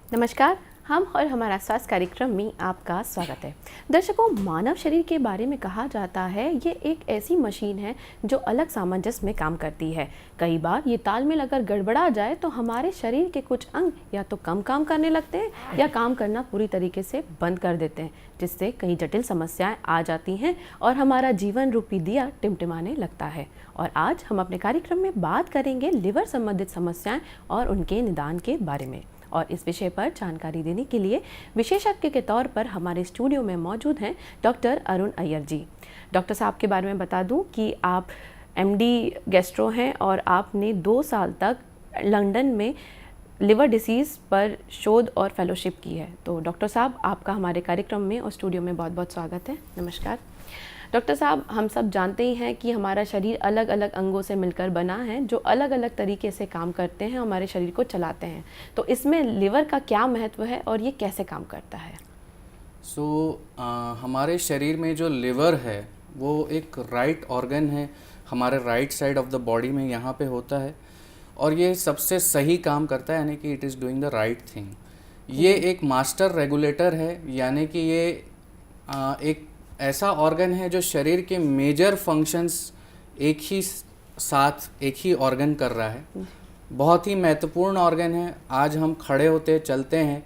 नमस्कार। हम और हमारा स्वास्थ्य कार्यक्रम में आपका स्वागत है। दर्शकों, मानव शरीर के बारे में कहा जाता है ये एक ऐसी मशीन है जो अलग सामंजस्य में काम करती है। कई बार ये तालमेल अगर गड़बड़ा जाए तो हमारे शरीर के कुछ अंग या तो कम काम करने लगते हैं या काम करना पूरी तरीके से बंद कर देते हैं, जिससे कई जटिल समस्याएं आ जाती हैं और हमारा जीवन रूपी दिया टिमटिमाने लगता है। और आज हम अपने कार्यक्रम में बात करेंगे लिवर संबंधित समस्याएं और उनके निदान के बारे में। और इस विषय पर जानकारी देने के लिए विशेषज्ञ के तौर पर हमारे स्टूडियो में मौजूद हैं डॉक्टर अरुण अय्यर जी। डॉक्टर साहब के बारे में बता दूं कि आप एमडी गैस्ट्रो हैं और आपने 2 साल तक लंदन में लिवर डिसीज़ पर शोध और फेलोशिप की है। तो डॉक्टर साहब, आपका हमारे कार्यक्रम में और स्टूडियो में बहुत बहुत स्वागत है। नमस्कार। डॉक्टर साहब, हम सब जानते ही हैं कि हमारा शरीर अलग अलग अंगों से मिलकर बना है जो अलग अलग तरीके से काम करते हैं, हमारे शरीर को चलाते हैं। तो इसमें लिवर का क्या महत्व है और ये कैसे काम करता है? हमारे शरीर में जो लिवर है वो एक राइट ऑर्गन है, हमारे right side of the body में यहाँ पे होता है और ये सबसे सही काम करता है, यानी कि it is doing the right thing. ये एक मास्टर रेगुलेटर है, यानी कि ये एक ऐसा ऑर्गन है जो शरीर के मेजर फंक्शंस एक ही साथ एक ही ऑर्गन कर रहा है। बहुत ही महत्वपूर्ण ऑर्गन है। आज हम खड़े होते चलते हैं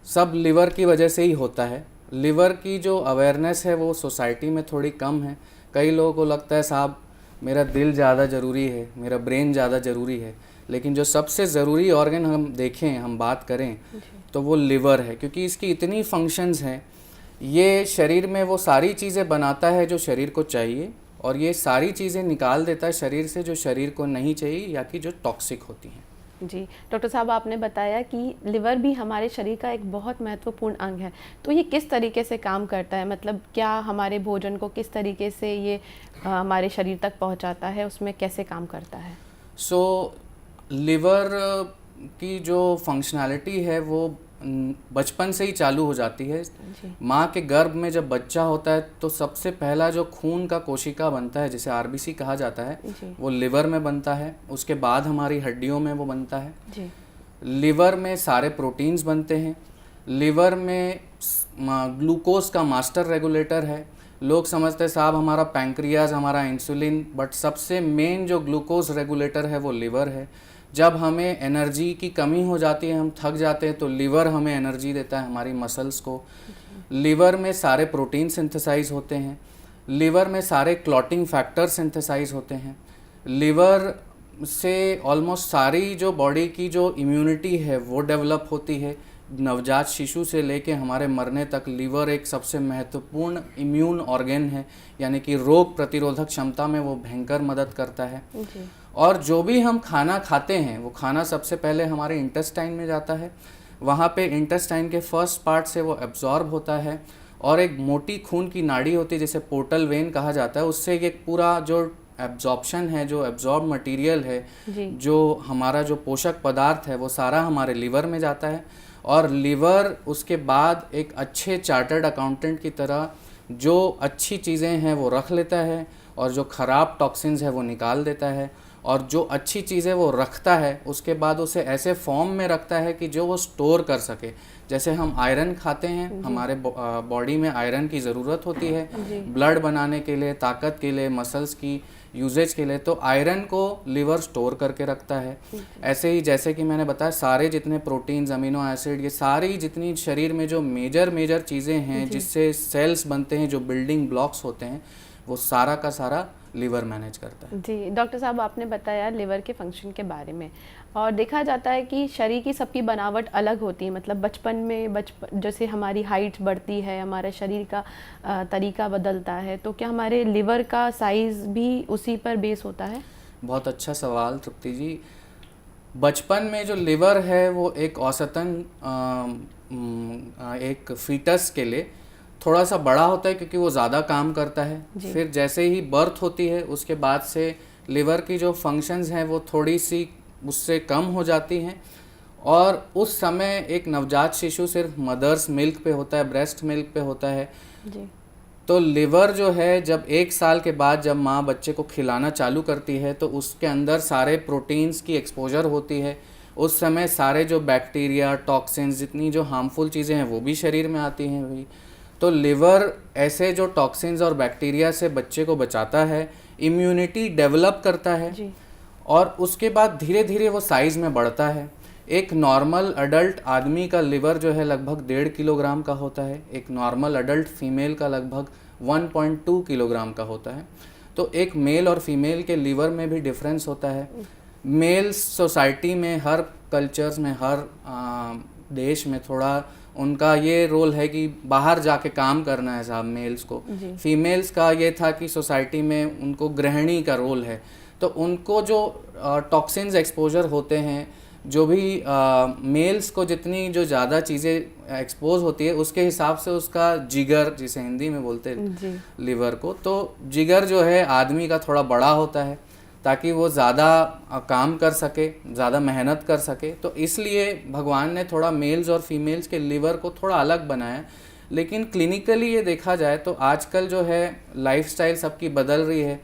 सब लिवर की वजह से ही होता है। लिवर की जो अवेयरनेस है वो सोसाइटी में थोड़ी कम है। कई लोगों को लगता है साहब मेरा दिल ज़्यादा ज़रूरी है, मेरा ब्रेन ज़्यादा ज़रूरी है, लेकिन जो सबसे ज़रूरी ऑर्गन हम देखें, हम बात करें तो वो लिवर है, क्योंकि इसकी इतनी फंक्शंस हैं। ये शरीर में वो सारी चीज़ें बनाता है जो शरीर को चाहिए और ये सारी चीज़ें निकाल देता है शरीर से जो शरीर को नहीं चाहिए या कि जो टॉक्सिक होती हैं। जी डॉक्टर साहब, आपने बताया कि लिवर भी हमारे शरीर का एक बहुत महत्वपूर्ण अंग है। तो ये किस तरीके से काम करता है? मतलब क्या हमारे भोजन को किस तरीके से ये हमारे शरीर तक पहुंचाता है, उसमें कैसे काम करता है? लिवर की जो फंक्शनैलिटी है वो बचपन से ही चालू हो जाती है। माँ के गर्भ में जब बच्चा होता है तो सबसे पहला जो खून का कोशिका बनता है, जिसे आरबीसी कहा जाता है, वो लिवर में बनता है। उसके बाद हमारी हड्डियों में वो बनता है। लिवर में सारे प्रोटीन्स बनते हैं। लिवर में ग्लूकोज का मास्टर रेगुलेटर है। लोग समझते हैं साहब हमारा पैंक्रियाज, हमारा इंसुलिन, बट सबसे मेन जो ग्लूकोज रेगुलेटर है वो लिवर है। जब हमें एनर्जी की कमी हो जाती है, हम थक जाते हैं, तो लिवर हमें एनर्जी देता है, हमारी मसल्स को। लिवर में सारे प्रोटीन सिंथेसाइज होते हैं। लिवर में सारे क्लॉटिंग फैक्टर सिंथेसाइज होते हैं। लिवर से ऑलमोस्ट सारी जो बॉडी की जो इम्यूनिटी है वो डेवलप होती है। नवजात शिशु से लेके हमारे मरने तक लिवर एक सबसे महत्वपूर्ण इम्यून ऑर्गन है, यानी कि रोग प्रतिरोधक क्षमता में वो भयंकर मदद करता है। और जो भी हम खाना खाते हैं वो खाना सबसे पहले हमारे इंटेस्टाइन में जाता है। वहाँ पे इंटेस्टाइन के फर्स्ट पार्ट से वो एब्जॉर्ब होता है और एक मोटी खून की नाड़ी होती है जिसे पोर्टल वेन कहा जाता है, उससे एक पूरा जो एब्जॉर्प्शन है, जो एब्जॉर्ब मटेरियल है, जो हमारा जो पोषक पदार्थ है वो सारा हमारे लिवर में जाता है। और लिवर उसके बाद एक अच्छे चार्टर्ड अकाउंटेंट की तरह जो अच्छी चीज़ें हैं वो रख लेता है और जो ख़राब टॉक्सिन्स है वो निकाल देता है। और जो अच्छी चीज़ें वो रखता है उसके बाद उसे ऐसे फॉर्म में रखता है कि जो वो स्टोर कर सके। जैसे हम आयरन खाते हैं, हमारे बॉडी में आयरन की ज़रूरत होती है ब्लड बनाने के लिए, ताकत के लिए, मसल्स की यूजेज के लिए, तो आयरन को लिवर स्टोर करके रखता है। ऐसे ही जैसे कि मैंने बताया सारे जितने प्रोटीन्स, अमीनो एसिड, ये सारी जितनी शरीर में जो मेजर चीज़ें हैं जिससे सेल्स बनते हैं, जो बिल्डिंग ब्लॉक्स होते हैं, वो सारा का सारा लिवर मैनेज करता है। जी डॉक्टर साहब, आपने बताया लिवर के फंक्शन के बारे में। और देखा जाता है कि शरीर की सबकी बनावट अलग होती है। मतलब बचपन जैसे हमारी हाइट बढ़ती है, हमारे शरीर का तरीका बदलता है, तो क्या हमारे लिवर का साइज़ भी उसी पर बेस होता है? बहुत अच्छा सवाल तृप्ति जी। बचपन में जो लिवर है वो एक औसतन एक फीटस के लिए थोड़ा सा बड़ा होता है क्योंकि वो ज़्यादा काम करता है। फिर जैसे ही बर्थ होती है उसके बाद से लिवर की जो फंक्शंस हैं वो थोड़ी सी उससे कम हो जाती हैं और उस समय एक नवजात शिशु सिर्फ मदर्स मिल्क पे होता है, ब्रेस्ट मिल्क पे होता है। तो लिवर जो है जब 1 साल के बाद जब माँ बच्चे को खिलाना चालू करती है तो उसके अंदर सारे प्रोटीन्स की एक्सपोजर होती है उस समय सारे जो बैक्टीरिया, टॉक्सिन्स, जितनी जो हार्मफुल चीज़ें हैं वो भी शरीर में आती हैं भाई। तो लिवर ऐसे जो टॉक्सिन्स और बैक्टीरिया से बच्चे को बचाता है, इम्यूनिटी डेवलप करता है जी। और उसके बाद धीरे धीरे वो साइज़ में बढ़ता है। एक नॉर्मल अडल्ट आदमी का लिवर जो है लगभग 1.5 किलोग्राम का होता है, एक नॉर्मल अडल्ट फीमेल का लगभग 1.2 किलोग्राम का होता है। तो एक मेल और फीमेल के लिवर में भी डिफरेंस होता है। मेल्स सोसाइटी में, हर कल्चर्स में, हर देश में थोड़ा उनका ये रोल है कि बाहर जाके काम करना है साहब मेल्स को। फीमेल्स का ये था कि सोसाइटी में उनको गृहिणी का रोल है। तो उनको जो टॉक्सिन्स एक्सपोजर होते हैं, जो भी मेल्स को जितनी जो ज़्यादा चीज़ें एक्सपोज होती है उसके हिसाब से उसका जिगर, जिसे हिंदी में बोलते हैं लिवर को, तो जिगर जो है आदमी का थोड़ा बड़ा होता है ताकि वो ज़्यादा काम कर सके, ज़्यादा मेहनत कर सके। तो इसलिए भगवान ने थोड़ा मेल्स और फीमेल्स के लिवर को थोड़ा अलग बनाया। लेकिन क्लिनिकली ये देखा जाए तो आजकल जो है लाइफस्टाइल सबकी बदल रही है।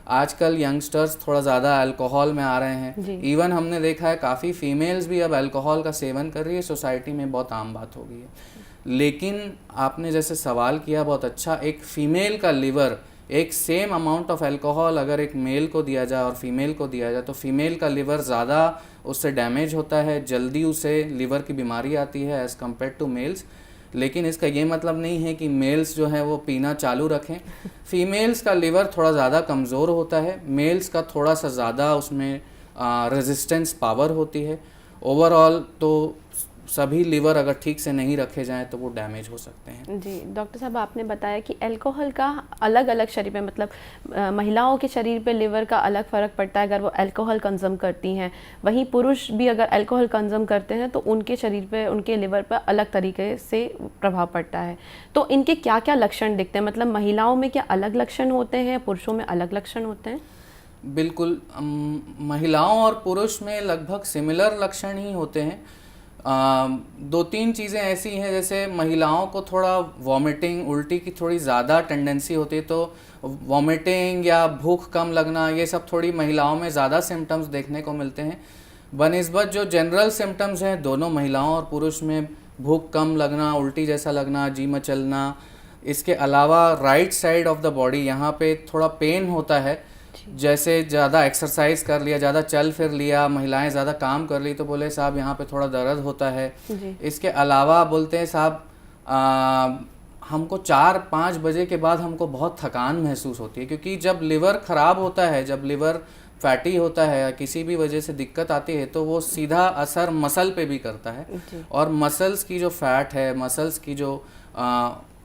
आजकल यंगस्टर्स थोड़ा ज़्यादा अल्कोहल में आ रहे हैं। इवन हमने देखा है काफ़ी फीमेल्स भी अब अल्कोहल का सेवन कर रही है, सोसाइटी में बहुत आम बात हो गई है। लेकिन आपने जैसे सवाल किया बहुत अच्छा, एक फ़ीमेल का लिवर, एक सेम अमाउंट ऑफ अल्कोहल अगर एक मेल को दिया जाए और फीमेल को दिया जाए तो फीमेल का लिवर ज़्यादा उससे डैमेज होता है, जल्दी उसे लिवर की बीमारी आती है एज़ कम्पेयर टू मेल्स। लेकिन इसका ये मतलब नहीं है कि मेल्स जो हैं वो पीना चालू रखें। फीमेल्स का लिवर थोड़ा ज़्यादा कमज़ोर होता है, मेल्स का थोड़ा सा ज़्यादा उसमें रेजिस्टेंस पावर होती है। ओवरऑल तो सभी लिवर अगर ठीक से नहीं रखे जाएं तो वो डैमेज हो सकते हैं। जी डॉक्टर साहब, आपने बताया कि अल्कोहल का अलग अलग शरीर में, मतलब महिलाओं के शरीर पे लिवर का अलग फ़र्क पड़ता है अगर वो अल्कोहल कंज्यूम करती हैं। वहीं पुरुष भी अगर अल्कोहल कंज्यूम करते हैं तो उनके शरीर पे, उनके लिवर पर अलग तरीके से प्रभाव पड़ता है। तो इनके क्या क्या लक्षण दिखते हैं? मतलब महिलाओं में क्या अलग लक्षण होते हैं, पुरुषों में अलग लक्षण होते हैं? बिल्कुल, महिलाओं और पुरुष में लगभग सिमिलर लक्षण ही होते हैं। दो तीन चीज़ें ऐसी हैं, जैसे महिलाओं को थोड़ा वॉमिटिंग, उल्टी की थोड़ी ज़्यादा टेंडेंसी होती है, तो वॉमिटिंग या भूख कम लगना, ये सब थोड़ी महिलाओं में ज़्यादा सिम्टम्स देखने को मिलते हैं। बनिस्बत जो जनरल सिम्टम्स हैं दोनों महिलाओं और पुरुष में, भूख कम लगना, उल्टी जैसा लगना, जी मचलना, इसके अलावा right side of the body यहाँ पे थोड़ा पेन होता है। जैसे ज़्यादा एक्सरसाइज कर लिया, ज़्यादा चल फिर लिया, महिलाएं ज़्यादा काम कर ली तो बोले साहब यहाँ पे थोड़ा दर्द होता है। इसके अलावा बोलते हैं साहब हमको 4-5 बजे के बाद हमको बहुत थकान महसूस होती है, क्योंकि जब लिवर ख़राब होता है, जब लिवर फैटी होता है या किसी भी वजह से दिक्कत आती है तो वो सीधा असर मसल पे भी करता है। और मसल्स की जो फैट है, मसल्स की जो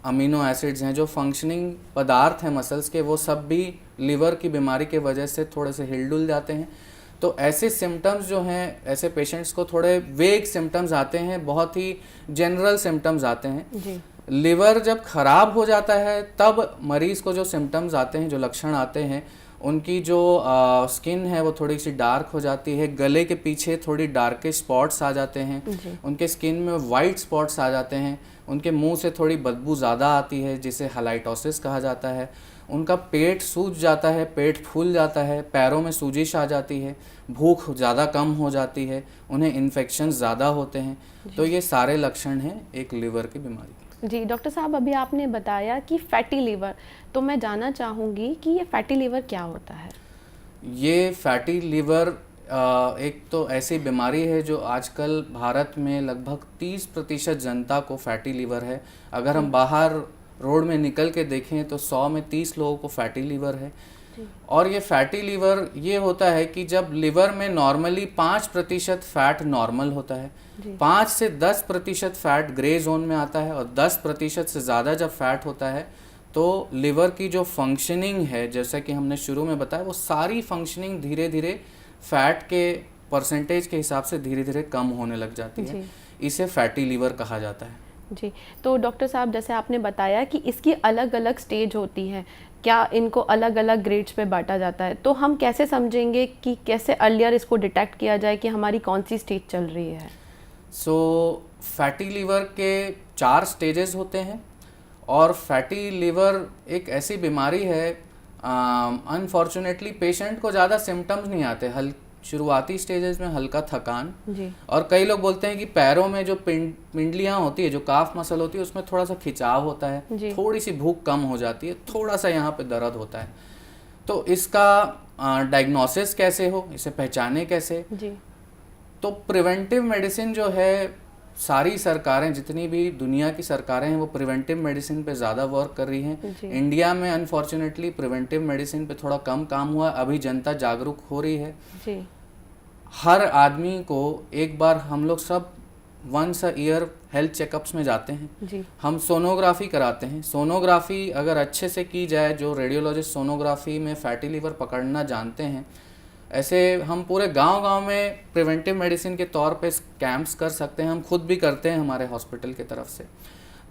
अमीनो एसिड्स हैं, जो फंक्शनिंग पदार्थ हैं मसल्स के, वो सब भी लिवर की बीमारी के वजह से थोड़े से हिलडुल जाते हैं। तो ऐसे सिम्टम्स जो हैं, ऐसे पेशेंट्स को थोड़े वेग सिम्टम्स आते हैं, बहुत ही जनरल सिम्टम्स आते हैं। लिवर जब ख़राब हो जाता है तब मरीज़ को जो सिम्टम्स आते हैं, जो लक्षण आते हैं, उनकी जो स्किन है वो थोड़ी सी डार्क हो जाती है, गले के पीछे थोड़ी डार्केश स्पॉट्स आ जाते हैं, उनके स्किन में वाइट स्पॉट्स आ जाते हैं, उनके मुंह से थोड़ी बदबू ज़्यादा आती है जिसे हालाइटोसिस कहा जाता है, उनका पेट सूज जाता है, पेट फूल जाता है, पैरों में सूजिश आ जाती है, भूख ज़्यादा कम हो जाती है, उन्हें इन्फेक्शन ज़्यादा होते हैं। तो ये सारे लक्षण हैं एक लिवर की बीमारी के। जी डॉक्टर साहब, अभी आपने बताया कि फैटी लिवर, तो मैं जानना चाहूँगी कि ये फैटी लिवर क्या होता है? ये फैटी लिवर एक तो ऐसी बीमारी है जो आजकल भारत में लगभग 30% जनता को फैटी लिवर है। अगर हम बाहर रोड में निकल के देखें तो 100 में 30 लोगों को फैटी लिवर है। और ये फैटी लिवर ये होता है कि जब लिवर में नॉर्मली 5% फैट नॉर्मल होता है, 5 से 10% फैट ग्रे जोन में आता है, और 10% से ज़्यादा जब फैट होता है तो लिवर की जो फंक्शनिंग है, जैसा कि हमने शुरू में बताया, वो सारी फंक्शनिंग धीरे धीरे फैट के परसेंटेज के हिसाब से धीरे धीरे कम होने लग जाती है। इसे फैटी लिवर कहा जाता है। जी, तो डॉक्टर साहब जैसे आपने बताया कि इसकी अलग अलग स्टेज होती हैं, क्या इनको अलग अलग ग्रेड्स पे बांटा जाता है? तो हम कैसे समझेंगे कि कैसे अर्लियर इसको डिटेक्ट किया जाए कि हमारी कौन सी स्टेज चल रही है? फैटी लिवर के 4 स्टेजेस होते हैं, और फैटी लिवर एक ऐसी बीमारी है, अनफॉर्चुनेटली पेशेंट को ज़्यादा सिम्टम्स नहीं आते, शुरुआती स्टेजेस में हल्का थकान, जी और कई लोग बोलते हैं कि पैरों में जो पिंडलियाँ होती है, जो काफ मसल होती है, उसमें थोड़ा सा खिंचाव होता है, जी। थोड़ी सी भूख कम हो जाती है, थोड़ा सा यहाँ पे दर्द होता है। तो इसका डायग्नोसिस कैसे हो, इसे पहचाने कैसे? जी तो प्रिवेंटिव मेडिसिन जो है, सारी सरकारें, जितनी भी दुनिया की सरकारें हैं, वो प्रिवेंटिव मेडिसिन पे ज़्यादा वर्क कर रही हैं। जी इंडिया में अनफॉर्चुनेटली प्रिवेंटिव मेडिसिन पे थोड़ा कम काम हुआ, अभी जनता जागरूक हो रही है। जी हर आदमी को एक बार, हम लोग सब once a year health checkups में जाते हैं, जी हम सोनोग्राफी कराते हैं। सोनोग्राफी अगर अच्छे से की जाए, जो रेडियोलॉजिस्ट सोनोग्राफी में फैटी लीवर पकड़ना जानते हैं, ऐसे हम पूरे गांव-गांव में प्रिवेंटिव मेडिसिन के तौर पे कैंप्स कर सकते हैं। हम खुद भी करते हैं हमारे हॉस्पिटल की तरफ से।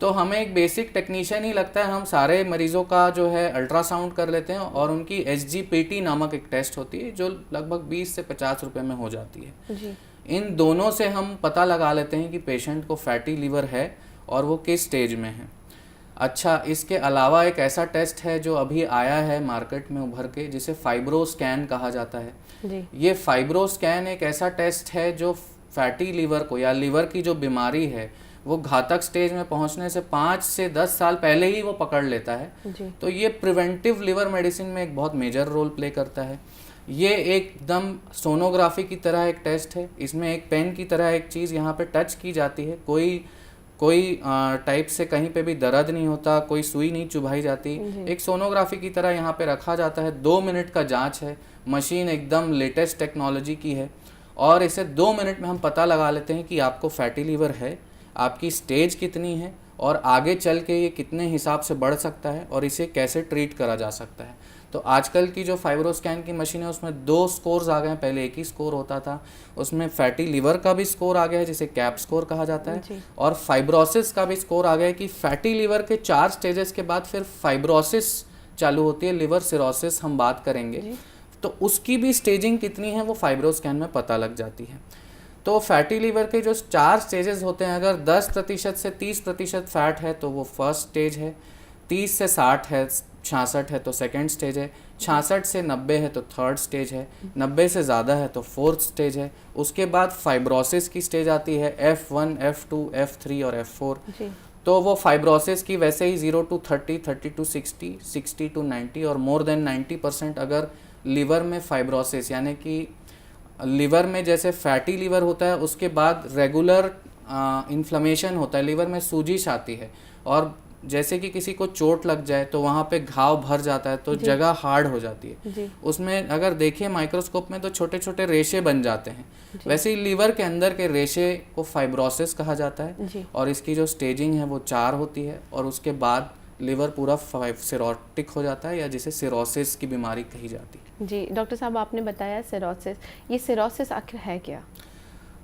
तो हमें एक बेसिक टेक्नीशियन ही लगता है, हम सारे मरीज़ों का जो है अल्ट्रासाउंड कर लेते हैं, और उनकी SGPT नामक एक टेस्ट होती है जो लगभग 20 से 50 रुपए में हो जाती है। जी इन दोनों से हम पता लगा लेते हैं कि पेशेंट को फैटी लीवर है और वो किस स्टेज में है। अच्छा, इसके अलावा एक ऐसा टेस्ट है जो अभी आया है मार्केट में उभर के, जिसे फाइब्रो स्कैन कहा जाता है। जी ये फाइब्रो स्कैन एक ऐसा टेस्ट है जो फैटी लीवर को, या लीवर की जो बीमारी है, वो घातक स्टेज में पहुंचने से 5 से 10 साल पहले ही वो पकड़ लेता है। जी तो ये प्रिवेंटिव लिवर मेडिसिन में एक बहुत मेजर रोल प्ले करता है। ये एकदम सोनोग्राफी की तरह एक टेस्ट है। इसमें एक पेन की तरह एक चीज़ यहाँ पे टच की जाती है, कोई टाइप से कहीं पे भी दर्द नहीं होता, कोई सुई नहीं चुभाई जाती। एक सोनोग्राफी की तरह यहाँ पे रखा जाता है। 2 मिनट का जांच है, मशीन एकदम लेटेस्ट टेक्नोलॉजी की है, और इसे 2 मिनट में हम पता लगा लेते हैं कि आपको फैटी लीवर है, आपकी स्टेज कितनी है, और आगे चल के ये कितने हिसाब से बढ़ सकता है, और इसे कैसे ट्रीट करा जा सकता है। तो आजकल की जो फाइब्रो स्कैन की मशीन है, उसमें 2 स्कोर्स आ गए हैं। पहले एक ही स्कोर होता था, उसमें फैटी लीवर का भी स्कोर आ गया है, जिसे कैप स्कोर कहा जाता है, जी। और फाइब्रोसिस का भी स्कोर आ गया है कि फैटी लीवर के 4 स्टेजेस के बाद फिर फाइब्रोसिस चालू होती है, लिवर सिरोसिस हम बात करेंगे। जी। तो उसकी भी स्टेजिंग कितनी है वो फाइब्रो स्कैन में पता लग जाती है। तो फैटी लीवर के जो 4 स्टेजेस होते हैं, अगर 10% से 30% फैट है तो वो फर्स्ट स्टेज है, 30 से 60 है, 66 है तो सेकंड स्टेज है, 66 से 90 है तो थर्ड स्टेज है, 90 से ज़्यादा है तो फोर्थ स्टेज है। उसके बाद फाइब्रोसिस की स्टेज आती है, F1, F2, F3 और F4। जी तो वो फाइब्रोसिस की वैसे ही 0 to 30, 30 to 60, 60 to 90 और मोर देन 90% अगर लीवर में फाइब्रोसिस, यानी कि लीवर में जैसे फैटी लीवर होता है उसके बाद रेगुलर इन्फ्लेमेशन होता है, लीवर में सूजिश आती है, और जैसे कि किसी को चोट लग जाए तो वहाँ पे घाव भर जाता है, तो जगह हार्ड हो जाती है। जी उसमें अगर देखिए माइक्रोस्कोप में तो छोटे छोटे रेशे बन जाते हैं। वैसे ही लीवर के अंदर के रेशे को फाइब्रोसिस कहा जाता है, जी और इसकी जो स्टेजिंग है वो 4 होती है, और उसके बाद लिवर पूरा सिरोटिक हो जाता है, या जिसे सिरोसिस की बीमारी कही जाती है। जी डॉक्टर साहब, आपने बताया सिरोसिस, ये सिरोसिस आखिर है क्या?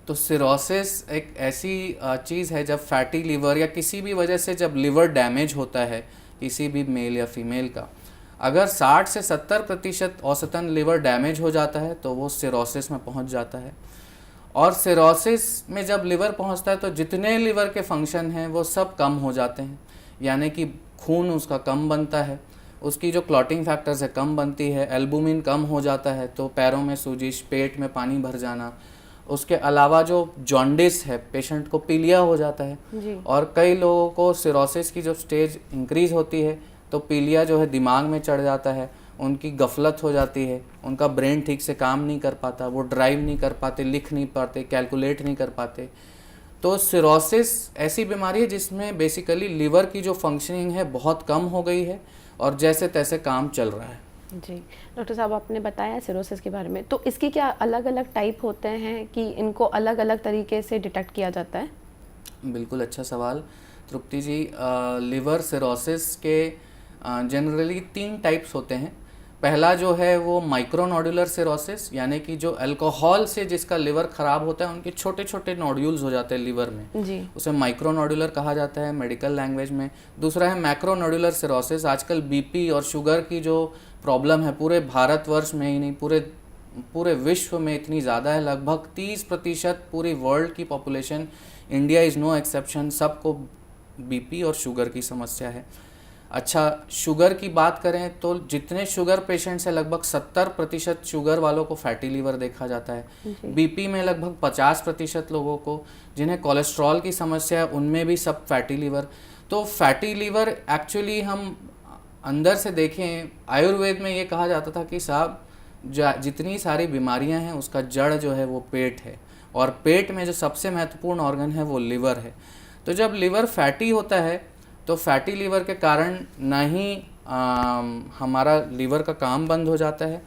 तो सिरोसिस एक ऐसी चीज़ है, जब फैटी लिवर या किसी भी वजह से जब लिवर डैमेज होता है किसी भी मेल या फीमेल का, अगर 60 से 70% औसतन लिवर डैमेज हो जाता है तो वो सिरोसिस में पहुंच जाता है। और सिरोसिस में जब लिवर पहुंचता है तो जितने लिवर के फंक्शन हैं वो सब कम हो जाते हैं, यानी कि खून उसका कम बनता है, उसकी जो क्लॉटिंग फैक्टर्स है कम बनती है, एल्बुमिन कम हो जाता है, तो पैरों में सूजिश, पेट में पानी भर जाना, उसके अलावा जो जॉन्डिस है, पेशेंट को पीलिया हो जाता है। जी और कई लोगों को सिरोसिस की जो स्टेज इंक्रीज होती है तो पीलिया जो है दिमाग में चढ़ जाता है, उनकी गफलत हो जाती है, उनका ब्रेन ठीक से काम नहीं कर पाता, वो ड्राइव नहीं कर पाते, लिख नहीं पाते, कैलकुलेट नहीं कर पाते। तो सिरोसिस ऐसी बीमारी है जिसमें बेसिकली लिवर की जो फंक्शनिंग है बहुत कम हो गई है, और जैसे तैसे काम चल रहा है। जी डॉक्टर साहब, आपने बताया सिरोसिस के बारे में, तो इसकी क्या अलग अलग टाइप होते हैं कि इनको अलग अलग तरीके से डिटेक्ट किया जाता है? बिल्कुल अच्छा सवाल तृप्ति जी। लिवर सिरोसिस के जनरली 3 टाइप्स होते हैं। पहला जो है वो माइक्रोनोडुलर सिरोसिस, यानी कि जो अल्कोहल से जिसका लिवर ख़राब होता है उनके छोटे छोटे नोड्यूल्स हो जाते हैं लिवर में, जी उसे माइक्रोनोडुलर कहा जाता है मेडिकल लैंग्वेज में। दूसरा है मैक्रोनोडुलर सिरोसिस। आजकल बीपी और शुगर की जो प्रॉब्लम है पूरे भारतवर्ष में ही नहीं, पूरे विश्व में इतनी ज़्यादा है, लगभग 30% पूरी वर्ल्ड की population, India is no exception, सबको बीपी और शुगर की समस्या है। अच्छा, शुगर की बात करें तो जितने शुगर पेशेंट्स हैं लगभग 70% शुगर वालों को फैटी लीवर देखा जाता है। बीपी में लगभग 50% लोगों को, जिन्हें कोलेस्ट्रॉल की समस्या है उनमें भी सब फैटी लीवर। तो फैटी लीवर एक्चुअली हम अंदर से देखें, आयुर्वेद में ये कहा जाता था कि साहब जितनी सारी बीमारियां हैं उसका जड़ जो है वो पेट है, और पेट में जो सबसे महत्वपूर्ण ऑर्गन है वो लिवर है। तो जब लिवर फैटी होता है तो फैटी लीवर के कारण ना ही हमारा लीवर का काम बंद हो जाता है।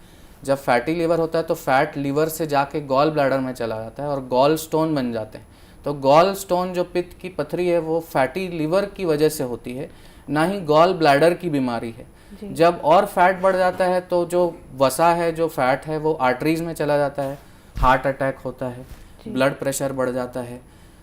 जब फैटी लीवर होता है तो फैट लीवर से जाके गॉल ब्लैडर में चला जाता है और गॉल स्टोन बन जाते हैं। तो गॉल स्टोन जो पित्त की पथरी है वो फैटी लीवर की वजह से होती है, ना ही गॉल ब्लैडर की बीमारी है। जब और फैट बढ़ जाता है तो जो वसा है, जो फैट है वो आर्टरीज में चला जाता है, हार्ट अटैक होता है, ब्लड प्रेशर बढ़ जाता है।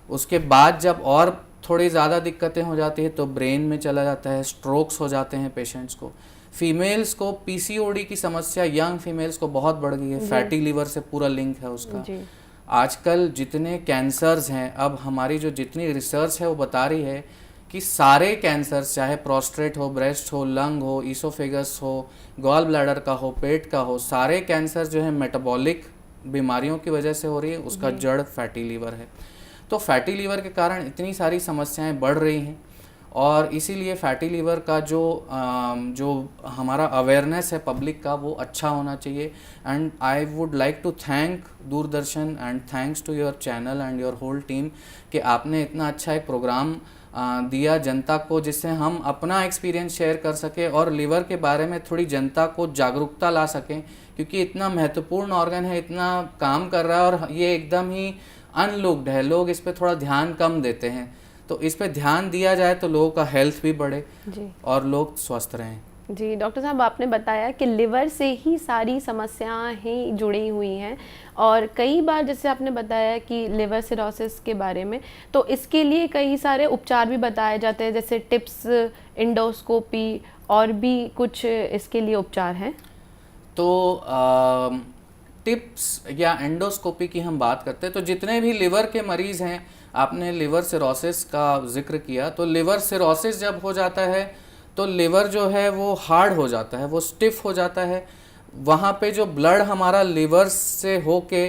उसके बाद जब और थोड़ी ज़्यादा दिक्कतें हो जाती है तो ब्रेन में चला जाता है, स्ट्रोक्स हो जाते हैं पेशेंट्स को। फीमेल्स को पीसीओडी की समस्या, यंग फीमेल्स को बहुत बढ़ गई है, फैटी लीवर से पूरा लिंक है उसका। आजकल जितने कैंसर्स हैं, अब हमारी जो जितनी रिसर्च है वो बता रही है कि सारे कैंसर्स, चाहे प्रोस्टेट हो, ब्रेस्ट हो, लंग हो, ईसोफेगस हो, गॉल ब्लैडर का हो, पेट का हो, सारे कैंसर जो है मेटाबॉलिक बीमारियों की वजह से हो रही है। उसका जड़ फैटी लीवर है। तो फैटी लीवर के कारण इतनी सारी समस्याएं बढ़ रही हैं, और इसीलिए फैटी लीवर का जो हमारा अवेयरनेस है पब्लिक का वो अच्छा होना चाहिए। And I would like to thank Doordarshan and thanks to your channel and your whole team कि आपने इतना अच्छा एक प्रोग्राम दिया जनता को, जिससे हम अपना एक्सपीरियंस शेयर कर सकें और लिवर के बारे में थोड़ी जनता को जागरूकता ला सकें, क्योंकि इतना महत्वपूर्ण ऑर्गन है, इतना काम कर रहा है और ये एकदम ही अनलुक्ड है। लोग इस पे थोड़ा ध्यान कम देते हैं, तो इस पे ध्यान दिया जाए तो लोगों का हेल्थ भी बढ़े और लोग स्वस्थ रहें। जी डॉक्टर साहब, आपने बताया कि लिवर से ही सारी समस्याएं जुड़ी हुई हैं, और कई बार जैसे आपने बताया कि लिवर सिरोसिस के बारे में, तो इसके लिए कई सारे उपचार भी बताए जाते हैं, जैसे टिप्स, एंडोस्कोपी और भी कुछ इसके लिए उपचार हैं। तो टिप्स या एंडोस्कोपी की हम बात करते हैं तो जितने भी लिवर के मरीज हैं, आपने लिवर सिरोसिस का जिक्र किया, तो लिवर सिरोसिस जब हो जाता है तो लिवर जो है वो हार्ड हो जाता है, वो स्टिफ हो जाता है। वहाँ पे जो ब्लड हमारा लिवर से होके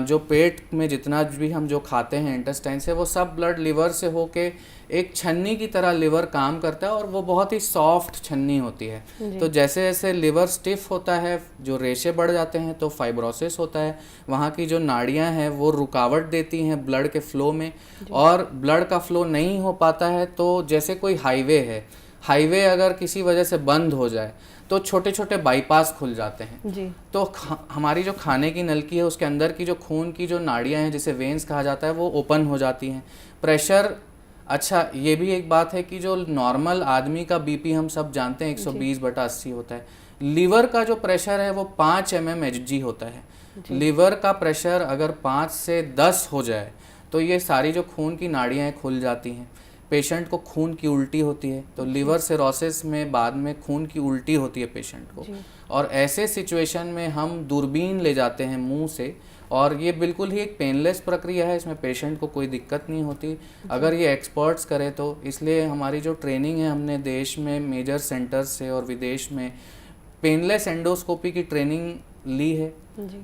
जो पेट में जितना भी हम जो खाते हैं इंटेस्टाइन से, वो सब ब्लड लिवर से होके एक छन्नी की तरह लिवर काम करता है, और वो बहुत ही सॉफ्ट छन्नी होती है। तो जैसे जैसे लिवर स्टिफ होता है, जो रेशे बढ़ जाते हैं तो फाइब्रोसिस होता है। वहाँ की जो नाड़ियाँ हैं वो रुकावट देती हैं ब्लड के फ्लो में, और ब्लड का फ्लो नहीं हो पाता है तो जैसे कोई हाईवे है, हाईवे अगर किसी वजह से बंद हो जाए तो छोटे छोटे बाईपास खुल जाते हैं जी। तो हमारी जो खाने की नलकी है उसके अंदर की जो खून की जो नाड़ियाँ हैं, जिसे वेन्स कहा जाता है, वो ओपन हो जाती हैं। प्रेशर, अच्छा ये भी एक बात है कि जो नॉर्मल आदमी का बीपी हम सब जानते हैं 120/80 होता है, लीवर का जो प्रेशर है वो 5 mmHg होता है। लीवर का प्रेशर अगर 5 से 10 हो जाए तो ये सारी जो खून की नाड़ियाँ हैं खुल जाती हैं, पेशेंट को खून की उल्टी होती है। तो लिवर सिरोसिस में बाद में खून की उल्टी होती है पेशेंट को, और ऐसे सिचुएशन में हम दूरबीन ले जाते हैं मुंह से, और ये बिल्कुल ही एक पेनलेस प्रक्रिया है, इसमें पेशेंट को कोई दिक्कत नहीं होती अगर ये एक्सपर्ट्स करें तो। इसलिए हमारी जो ट्रेनिंग है, हमने देश में मेजर सेंटर्स से और विदेश में पेनलेस एंडोस्कोपी की ट्रेनिंग ली है,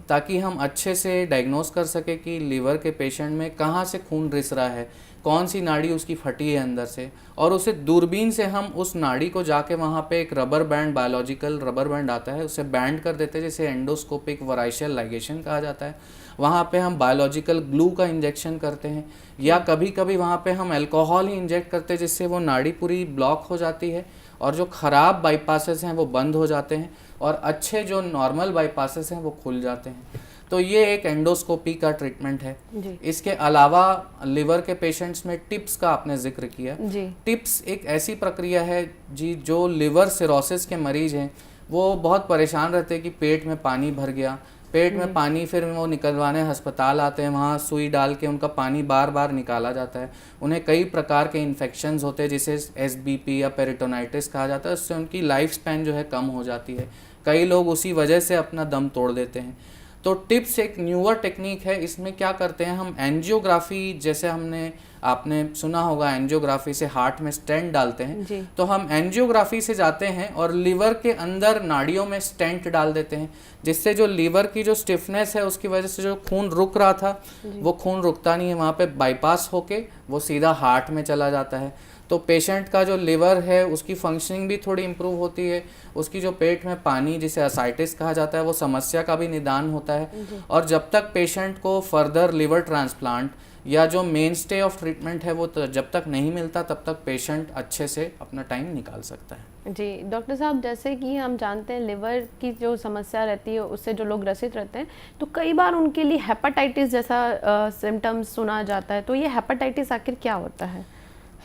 ताकि हम अच्छे से डायग्नोस कर सके कि लीवर के पेशेंट में कहाँ से खून रिस रहा है, कौन सी नाड़ी उसकी फटी है अंदर से, और उसे दूरबीन से हम उस नाड़ी को जाके वहाँ पे एक rubber band, biological rubber band आता है, उसे बैंड कर देते हैं, जिसे एंडोस्कोपिक वराइशियल लाइगेशन कहा जाता है। वहाँ पे हम बायोलॉजिकल ग्लू का इंजेक्शन करते हैं, या कभी कभी वहाँ पे हम अल्कोहल ही इंजेक्ट करते हैं, जिससे वो नाड़ी पूरी ब्लॉक हो जाती है और जो ख़राब बाईपासेस हैं वो बंद हो जाते हैं, और अच्छे जो नॉर्मल बाईपासेस हैं वो खुल जाते हैं। तो ये एक एंडोस्कोपी का ट्रीटमेंट है जी। इसके अलावा लिवर के पेशेंट्स में टिप्स का आपने जिक्र किया जी। टिप्स एक ऐसी प्रक्रिया है जी, जो लिवर सिरोसिस के मरीज हैं वो बहुत परेशान रहते हैं कि पेट में पानी भर गया, पेट में पानी, फिर वो निकलवाने अस्पताल आते हैं, वहाँ सुई डाल के उनका पानी बार बार निकाला जाता है। उन्हें कई प्रकार के इन्फेक्शंस होते हैं, जिसे SBP या पेरिटोनाइटिस कहा जाता है, उससे उनकी लाइफ स्पैन जो है कम हो जाती है। कई लोग उसी वजह से अपना दम तोड़ देते हैं। तो टिप्स एक न्यूअर टेक्निक है, इसमें क्या करते हैं हम, एंजियोग्राफी जैसे हमने आपने सुना होगा एंजियोग्राफी से हार्ट में स्टेंट डालते जी। हैं, तो हम एंजियोग्राफी से जाते हैं और लीवर के अंदर नाड़ियों में स्टेंट डाल देते हैं, जिससे जो लीवर की जो स्टिफनेस है उसकी वजह से जो खून रुक रहा था वो खून रुकता नहीं है, वहाँ पे बाईपास होके वो सीधा हार्ट में चला जाता है। तो पेशेंट का जो लिवर है उसकी फंक्शनिंग भी थोड़ी इम्प्रूव होती है, उसकी जो पेट में पानी जिसे असाइटिस कहा जाता है वो समस्या का भी निदान होता है। और जब तक पेशेंट को फर्दर लिवर ट्रांसप्लांट या जो मेन स्टे ऑफ ट्रीटमेंट है वो जब तक नहीं मिलता तब तक पेशेंट अच्छे से अपना टाइम निकाल सकता है। जी डॉक्टर साहब, जैसे कि हम जानते हैं लिवर की जो समस्या रहती है उससे जो लोग ग्रसित रहते हैं तो कई बार उनके लिए हेपेटाइटिस जैसा सिम्टम्स सुना जाता है, तो ये हेपेटाइटिस आखिर क्या होता है?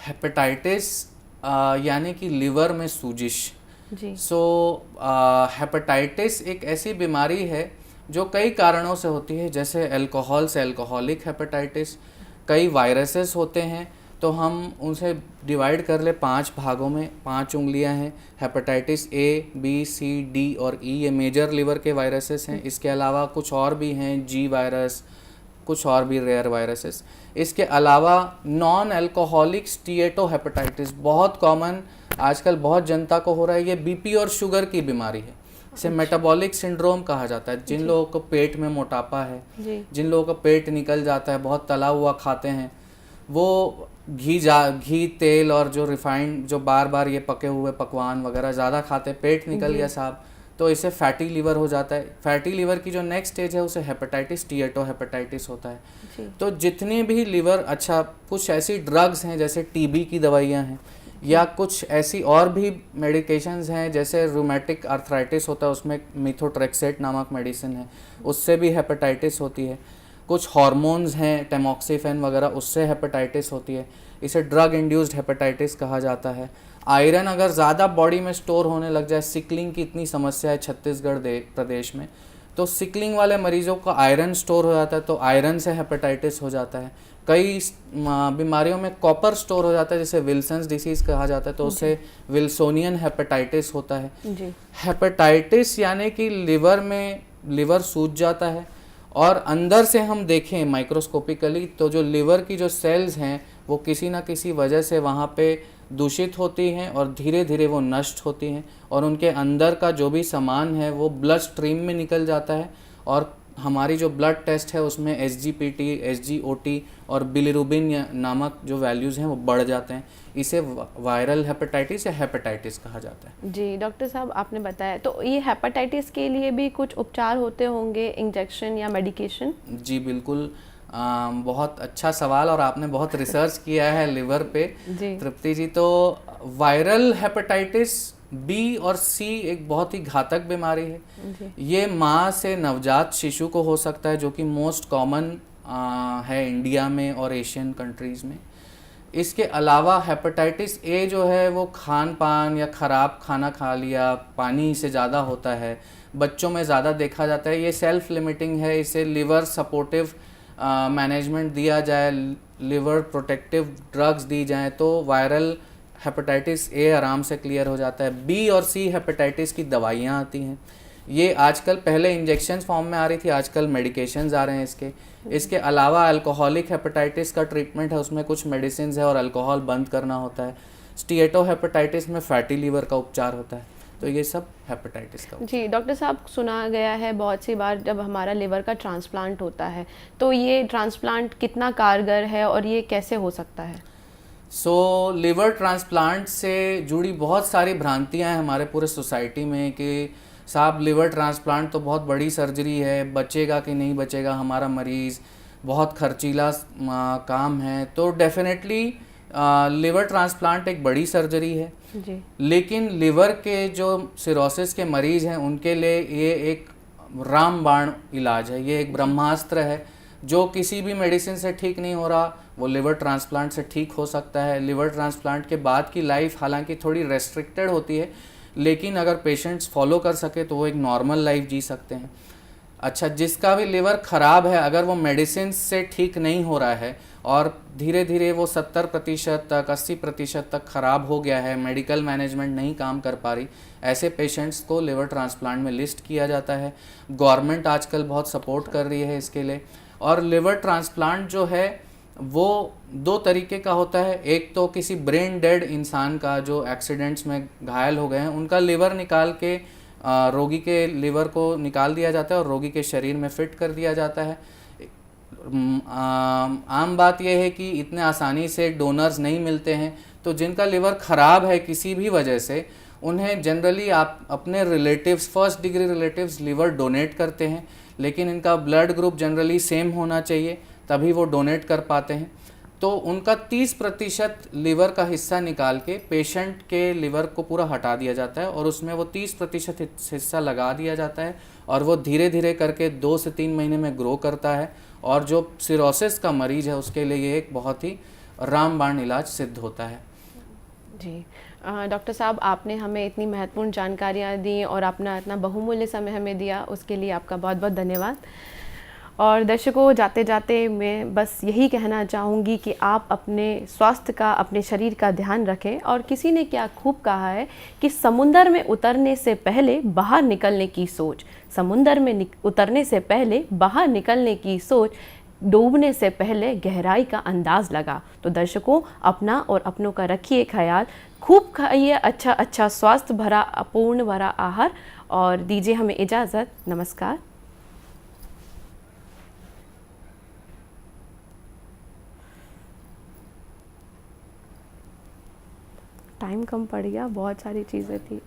हेपेटाइटिस यानी कि लिवर में सूजिश। जी। हेपेटाइटिस एक ऐसी बीमारी है जो कई कारणों से होती है, जैसे अल्कोहल से अल्कोहलिक हेपेटाइटिस, कई वायरसेस होते हैं, तो हम उनसे डिवाइड कर ले 5 भागों में, 5 उंगलियां हैं। Hepatitis A, B, C, D और ई, ये मेजर लिवर के वायरसेस हैं। इसके अलावा कुछ और भी हैं, जी वायरस, कुछ और भी रेयर वायरसेस। इसके अलावा नॉन अल्कोहलिक स्टीएटो हेपेटाइटिस बहुत कॉमन आजकल बहुत जनता को हो रहा है। ये बीपी और शुगर की बीमारी है, इसे मेटाबॉलिक सिंड्रोम कहा जाता है। जिन लोगों को पेट में मोटापा है, जिन लोगों का पेट निकल जाता है, बहुत तला हुआ खाते हैं, वो घी तेल और जो रिफाइंड जो बार बार ये पके हुए पकवान वगैरह ज़्यादा खाते, पेट निकल गया साहब, तो इसे फैटी लीवर हो जाता है। फैटी लीवर की जो नेक्स्ट स्टेज है उसे हेपेटाइटिस स्टीएटो हेपेटाइटिस होता है। तो जितने भी लिवर, अच्छा कुछ ऐसी ड्रग्स हैं जैसे टीबी की दवाइयाँ हैं, या कुछ ऐसी और भी मेडिकेशंस हैं जैसे रूमेटिक आर्थराइटिस होता है, उसमें मिथोट्रेक्सेट नामक मेडिसिन है, उससे भी हेपेटाइटिस होती है। कुछ हार्मोन्स हैं टेमोक्सिफेन वगैरह, उससे हेपेटाइटिस होती है, इसे ड्रग इंड्यूस्ड हेपेटाइटिस कहा जाता है। आयरन अगर ज़्यादा बॉडी में स्टोर होने लग जाए, सिकलिंग की इतनी समस्या है छत्तीसगढ़ प्रदेश में, तो सिकलिंग वाले मरीजों का आयरन स्टोर हो जाता है, तो आयरन से हेपेटाइटिस हो जाता है। कई बीमारियों में कॉपर स्टोर हो जाता है, जैसे विल्सन्स डिसीज़ कहा जाता है, तो उससे विल्सोनियन हेपेटाइटिस होता है। हेपेटाइटिस यानी कि लिवर सूज जाता है, और अंदर से हम देखें माइक्रोस्कोपिकली तो जो लिवर की जो सेल्स हैं वो किसी ना किसी वजह से वहाँ पे दूषित होती हैं और धीरे धीरे वो नष्ट होती हैं, और उनके अंदर का जो भी सामान है वो ब्लड स्ट्रीम में निकल जाता है, और हमारी जो ब्लड टेस्ट है उसमें SGPT, SGOT और बिलिरुबिन नामक जो वैल्यूज़ हैं वो बढ़ जाते हैं। इसे वायरल हेपेटाइटिस या हेपेटाइटिस कहा जाता है। जी डॉक्टर साहब, आपने बताया, तो ये हेपेटाइटिस के लिए भी कुछ उपचार होते होंगे, इंजेक्शन या मेडिकेशन? जी बिल्कुल, बहुत अच्छा सवाल, और आपने बहुत रिसर्च किया है लिवर पे तृप्ति जी। तो वायरल हेपेटाइटिस बी और सी एक बहुत ही घातक बीमारी है। ये माँ से नवजात शिशु को हो सकता है, जो कि मोस्ट कॉमन है इंडिया में और एशियन कंट्रीज़ में। इसके अलावा हेपेटाइटिस ए जो है वो खान पान या ख़राब खाना खा लिया, पानी से ज़्यादा होता है, बच्चों में ज़्यादा देखा जाता है। ये सेल्फ लिमिटिंग है, इसे लिवर सपोर्टिव मैनेजमेंट दिया जाए, लिवर प्रोटेक्टिव ड्रग्स दी जाएँ तो वायरल हेपेटाइटिस ए आराम से क्लियर हो जाता है। बी और सी हेपेटाइटिस की दवाइयाँ आती हैं, ये आजकल पहले इंजेक्शन फॉर्म में आ रही थी, आजकल मेडिकेशंस आ रहे हैं इसके। इसके अलावा अल्कोहलिक हेपेटाइटिस का ट्रीटमेंट है, उसमें कुछ मेडिसिन है और अल्कोहल बंद करना होता है। स्टीएटो हेपेटाइटिस में फैटी लीवर का उपचार होता है। तो ये सब हेपेटाइटिस का। जी डॉक्टर साहब, सुना गया है बहुत सी बार जब हमारा लिवर का ट्रांसप्लांट होता है तो ये ट्रांसप्लांट कितना कारगर है और ये कैसे हो सकता है? लिवर ट्रांसप्लांट से जुड़ी बहुत सारी भ्रांतियां हैं हमारे पूरे सोसाइटी में कि साहब लिवर ट्रांसप्लांट तो बहुत बड़ी सर्जरी है, बचेगा कि नहीं बचेगा हमारा मरीज़, बहुत खर्चीला काम है। तो डेफिनेटली लिवर ट्रांसप्लांट एक बड़ी सर्जरी है जी। लेकिन लिवर के जो सिरोसिस के मरीज़ हैं उनके लिए ये एक रामबाण इलाज है, ये एक ब्रह्मास्त्र है। जो किसी भी मेडिसिन से ठीक नहीं हो रहा वो लिवर ट्रांसप्लांट से ठीक हो सकता है। लिवर ट्रांसप्लांट के बाद की लाइफ हालांकि थोड़ी रेस्ट्रिक्टेड होती है, लेकिन अगर पेशेंट्स फॉलो कर सके तो वो एक नॉर्मल लाइफ जी सकते हैं। अच्छा, जिसका भी लिवर ख़राब है, अगर वो मेडिसिन से ठीक नहीं हो रहा है और धीरे धीरे वो 70% तक 80% तक ख़राब हो गया है, मेडिकल मैनेजमेंट नहीं काम कर पा रही, ऐसे पेशेंट्स को लिवर ट्रांसप्लांट में लिस्ट किया जाता है। गवर्नमेंट आजकल बहुत सपोर्ट कर रही है इसके लिए। और लिवर ट्रांसप्लांट जो है वो दो तरीके का होता है। एक तो किसी ब्रेन डेड इंसान का जो एक्सीडेंट्स में घायल हो गए हैं, उनका लिवर निकाल के रोगी के लिवर को निकाल दिया जाता है और रोगी के शरीर में फिट कर दिया जाता है। आम बात यह है कि इतने आसानी से डोनर्स नहीं मिलते हैं, तो जिनका लिवर ख़राब है किसी भी वजह से, उन्हें जनरली आप अपने relatives, first degree relatives liver donate करते हैं, लेकिन इनका ब्लड ग्रुप जनरली सेम होना चाहिए, तभी वो डोनेट कर पाते हैं। तो उनका 30% लिवर का हिस्सा निकाल के पेशेंट के लिवर को पूरा हटा दिया जाता है और उसमें वो 30% हिस्सा लगा दिया जाता है और वो धीरे धीरे करके 2 से 3 महीने में ग्रो करता है। और जो सिरोसिस का मरीज़ है उसके लिए ये एक बहुत ही रामबाण इलाज सिद्ध होता है। जी डॉक्टर साहब, आपने हमें इतनी महत्वपूर्ण जानकारियाँ दी और अपना इतना बहुमूल्य समय हमें दिया, उसके लिए आपका बहुत बहुत धन्यवाद। और दर्शकों, जाते जाते मैं बस यही कहना चाहूँगी कि आप अपने स्वास्थ्य का, अपने शरीर का ध्यान रखें। और किसी ने क्या खूब कहा है कि समुंदर में उतरने से पहले बाहर निकलने की सोच, समुंदर में उतरने से पहले बाहर निकलने की सोच, डूबने से पहले गहराई का अंदाज लगा। तो दर्शकों, अपना और अपनों का रखिए ख्याल, खूब खाइए अच्छा अच्छा स्वास्थ्य भरा अपूर्ण भरा आहार, और दीजिए हमें इजाज़त। नमस्कार। टाइम कम पड़ गया, बहुत सारी चीज़ें थी।